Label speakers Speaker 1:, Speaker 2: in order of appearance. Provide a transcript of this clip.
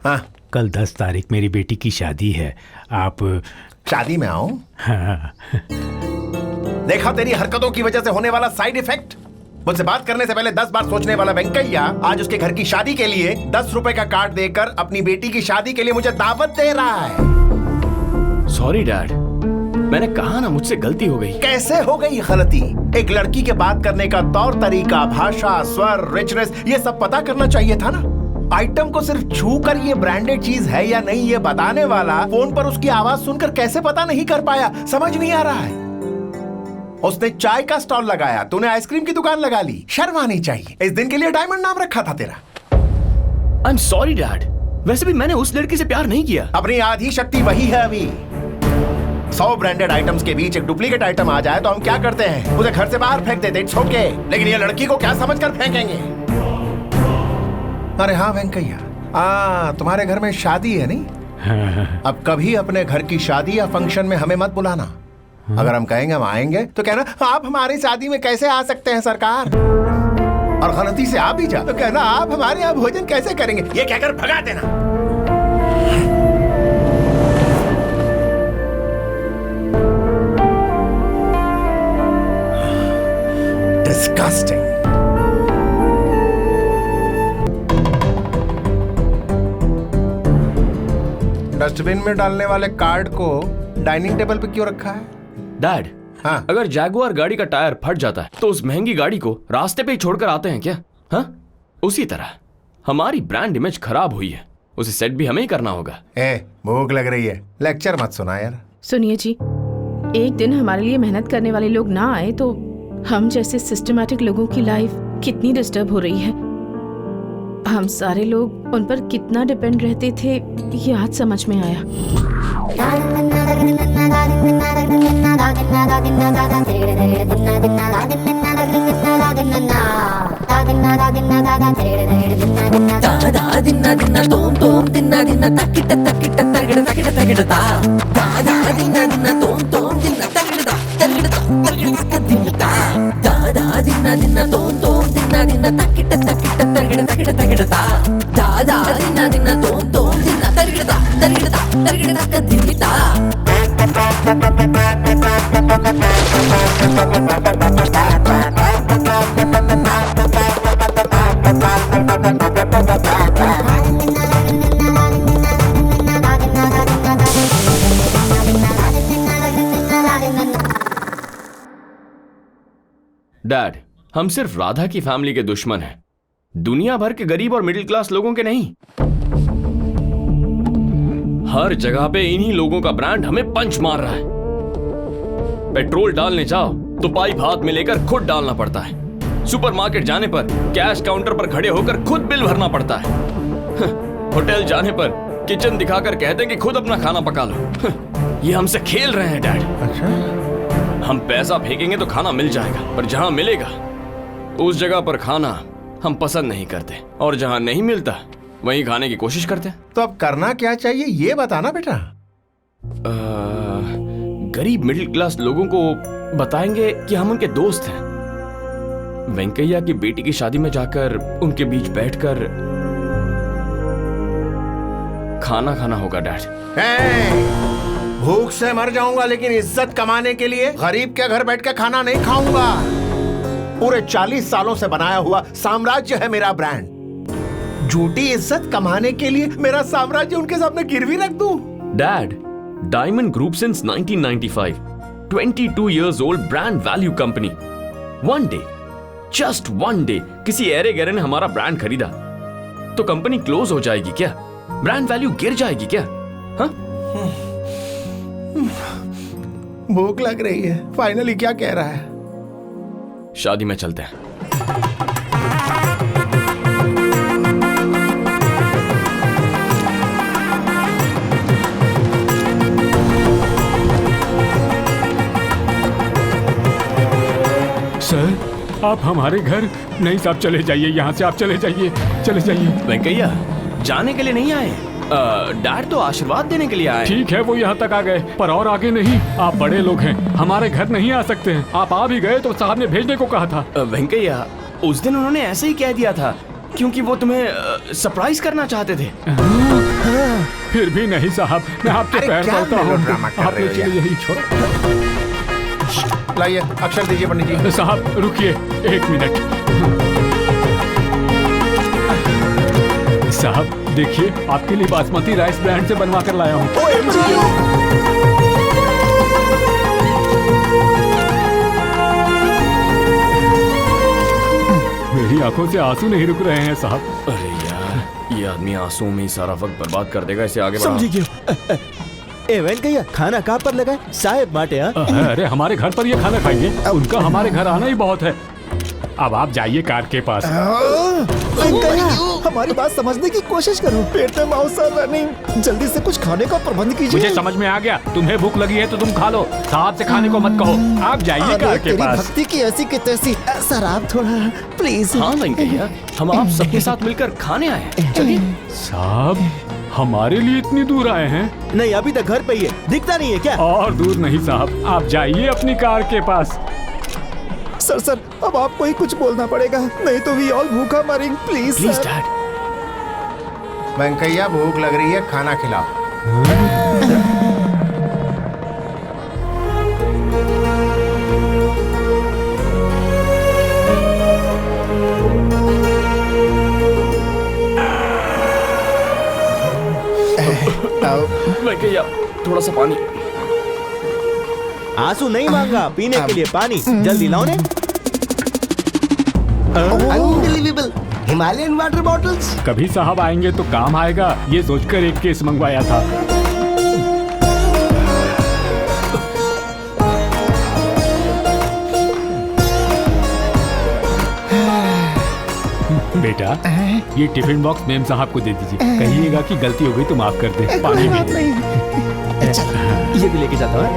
Speaker 1: हाँ,
Speaker 2: कल 10 तारीख मेरी बेटी की शादी है। आप
Speaker 1: शादी में आओ?
Speaker 2: हाँ।
Speaker 1: देखा तेरी हरकतों की वजह से होने वाला साइड इफेक्ट। मुझसे बात करने से पहले 10 बार सोचने वाला वेंकैया आज उसके घर की शादी के लिए 10 रुपए का कार्ड देकर अपनी बेटी की शादी के लिए मुझे दावत दे रहा है।
Speaker 3: सॉरी डैड, मैंने कहा ना मुझसे गलती हो गई।
Speaker 1: कैसे हो गई गलती? एक लड़की के बात करने का तौर तरीका, भाषा, स्वर, रिचनेस, ये सब पता करना चाहिए था ना। आइटम को सिर्फ छू कर ये ब्रांडेड चीज है या नहीं ये बताने वाला फोन पर उसकी आवाज सुनकर कैसे पता नहीं कर पाया? समझ नहीं आ रहा है। उसने चाय का स्टॉल लगाया, तूने आइसक्रीम की दुकान लगा ली। शर्म आनी चाहिए। इस दिन के लिए डायमंड नाम रखा था तेरा।
Speaker 3: आई एम सॉरी डैड, वैसे भी मैंने उस लड़की से प्यार नहीं किया।
Speaker 1: अपनी आधी शक्ति वही है। अभी 100 ब्रांडेड आइटम्स के बीच एक डुप्लीकेट आइटम आ जाए तो हम क्या करते हैं? उसे घर से बाहर फेंक देते, इट्स ओके। लेकिन ये लड़की को क्या समझकर फेंकेंगे? अरे हाँ वेंकैया, तुम्हारे घर में शादी है नहीं? अब कभी अपने घर की शादी या फंक्शन में हमें मत बुलाना। अगर हम कहेंगे हम आएंगे तो कहना आप हमारी शादी में कैसे आ सकते हैं सरकार। और गलती से आ भी जा तो कहना आप हमारे यहाँ भोजन कैसे करेंगे। ये कहकर भगा देना। डिस्गस्टिंग। डस्टबिन में डालने वाले कार्ड को डाइनिंग टेबल पे क्यों रखा है?
Speaker 3: डैड,
Speaker 1: हाँ,
Speaker 3: अगर जैगुआर गाड़ी का टायर फट जाता है तो उस महंगी गाड़ी को रास्ते पे ही छोड़कर आते हैं क्या? हाँ, उसी तरह हमारी ब्रांड इमेज खराब हुई है, उसे सेट भी हमें ही करना होगा।
Speaker 1: भूख लग रही है, लेक्चर मत सुना यार।
Speaker 4: सुनिए जी, एक दिन हमारे लिए मेहनत करने वाले लोग ना आए तो हम जैसे सिस्टमैटिक लोगों की लाइफ कितनी डिस्टर्ब हो रही है। हम सारे लोग उन पर कितना डिपेंड रहते थे ये आज समझ में आया।
Speaker 3: डैड, हम सिर्फ राधा की फैमिली के दुश्मन हैं, दुनिया भर के गरीब और मिडिल क्लास लोगों के नहीं। हर जगह पे इन्हीं लोगों का ब्रांड हमें पंच मार रहा है। पेट्रोल डालने जाओ तो पाइप हाथ में लेकर खुद डालना पड़ता है। सुपरमार्केट जाने पर कैश काउंटर पर खड़े होकर खुद बिल भरना पड़ता है। होटल जाने पर किचन दिखाकर कहते हैं कि खुद अपना खाना पका लो। ये हमसे खेल रहे हैं डैड।
Speaker 1: अच्छा,
Speaker 3: हम पैसा फेंकेंगे तो खाना मिल जाएगा, पर जहां मिलेगा उस जगह पर खाना हम पसंद नहीं करते, और जहां नहीं मिलता वहीं खाने की कोशिश करते हैं।
Speaker 1: तो अब करना क्या चाहिए ये बताना बेटा।
Speaker 3: गरीब मिडिल क्लास लोगों को बताएंगे कि हम उनके दोस्त हैं। वेंकैया की बेटी की शादी में जाकर उनके बीच बैठकर खाना खाना होगा डैड।
Speaker 1: भूख से मर जाऊंगा लेकिन इज्जत कमाने के लिए गरीब के घर बैठ के खाना नहीं खाऊंगा। पूरे 40 सालों से बनाया हुआ साम्राज्य है मेरा ब्रांड। झूठी इज्जत कमाने के लिए मेरा साम्राज्य उनके सामने गिरवी रख दूं?
Speaker 3: Dad, diamond group since 1995, 22 years old brand value company. One day, just one day, किसी एरे गहरे ने हमारा ब्रांड खरीदा तो कंपनी क्लोज हो जाएगी क्या? ब्रांड वैल्यू गिर जाएगी क्या? हाँ?
Speaker 1: भूख लग रही है। फाइनली क्या कह रहा है?
Speaker 3: शादी में चलते हैं।
Speaker 2: सर, आप हमारे घर नहीं साहब, चले जाइए यहाँ से, आप चले जाइए, चले जाइए।
Speaker 3: वेंकैया, जाने के लिए नहीं आए, डैड तो आशीर्वाद देने के लिए आए।
Speaker 2: ठीक है, वो यहाँ तक आ गए, पर और आगे नहीं। आप बड़े लोग हैं, हमारे घर नहीं आ सकते हैं। आप आ भी गए तो साहब ने भेजने को कहा था।
Speaker 3: वेंकैया, उस दिन उन्होंने ऐसे ही कह दिया था क्योंकि वो तुम्हें सरप्राइज करना चाहते थे।
Speaker 2: फिर भी नहीं साहब, मैं आपके
Speaker 1: अरे
Speaker 2: पैर
Speaker 1: क्या
Speaker 2: पड़ता हूँ।
Speaker 1: मेलोड्रामा कर
Speaker 2: आप
Speaker 1: रहे हो
Speaker 2: चलिए
Speaker 1: यार?
Speaker 2: यही छोड़ो।
Speaker 1: लाइए अक्षर दीजिए पंडित जी।
Speaker 2: साहब रुकिए 1 मिनट। साहब देखिए, आपके लिए बासमती राइस ब्रांड से बनवा कर लाया हूँ। मेरी आंखों से आंसू नहीं रुक रहे हैं साहब।
Speaker 3: अरे यार, ये आदमी आंसुओं में ही सारा वक्त बर्बाद कर देगा, इसे आगे बढ़ा।
Speaker 5: समझी क्यों? ए वेंकैया, खाना कहाँ पर लगा है? साहेब माटे।
Speaker 2: अरे हमारे घर पर ये खाना खाएंगे, उनका हमारे घर आना ही बहुत है। अब आप जाइए कार के पास।
Speaker 5: वेंकैया, हमारी बात समझने की कोशिश करो। पेट में मांसाहार नहीं, जल्दी से कुछ खाने का प्रबंध कीजिए।
Speaker 2: मुझे समझ में आ गया, तुम्हें भूख लगी है तो तुम खा लो, साहब से खाने को मत कहो। आप जाइए
Speaker 5: अरे,
Speaker 2: कार के
Speaker 5: तेरी
Speaker 2: पास।
Speaker 5: भक्ति की ऐसी की तैसी। सर आप थोड़ा प्लीज।
Speaker 3: हाँ वेंकैया, हम आप सबके साथ मिलकर खाने आए हैं, चलिए।
Speaker 2: साहब हमारे लिए इतनी दूर आए हैं?
Speaker 5: नहीं, अभी तक घर पे ही है, दिखता नहीं है क्या?
Speaker 2: और दूर नहीं साहब, आप जाइए अपनी कार के पास।
Speaker 5: सर अब आपको ही कुछ बोलना पड़ेगा, नहीं तो वी ऑल भूखा मरेंगे। Please
Speaker 3: please
Speaker 5: sir.
Speaker 3: Dad.
Speaker 1: Venkaiah भूख लग रही है, खाना खिलाओ।
Speaker 3: वेंकैया थोड़ा सा पानी।
Speaker 5: आंसू नहीं मांगा, पीने के लिए पानी जल्दी लाओ ने।
Speaker 6: Unbelievable, Himalayan water bottles.
Speaker 2: कभी साहब आएंगे तो काम आएगा, ये सोचकर एक केस मंगवाया था। बेटा ये टिफिन बॉक्स मेम साहब को दे दीजिए, कहिएगा कि गलती हो गई तो माफ कर दे। पानी भी
Speaker 5: ये भी लेके जाता हूँ।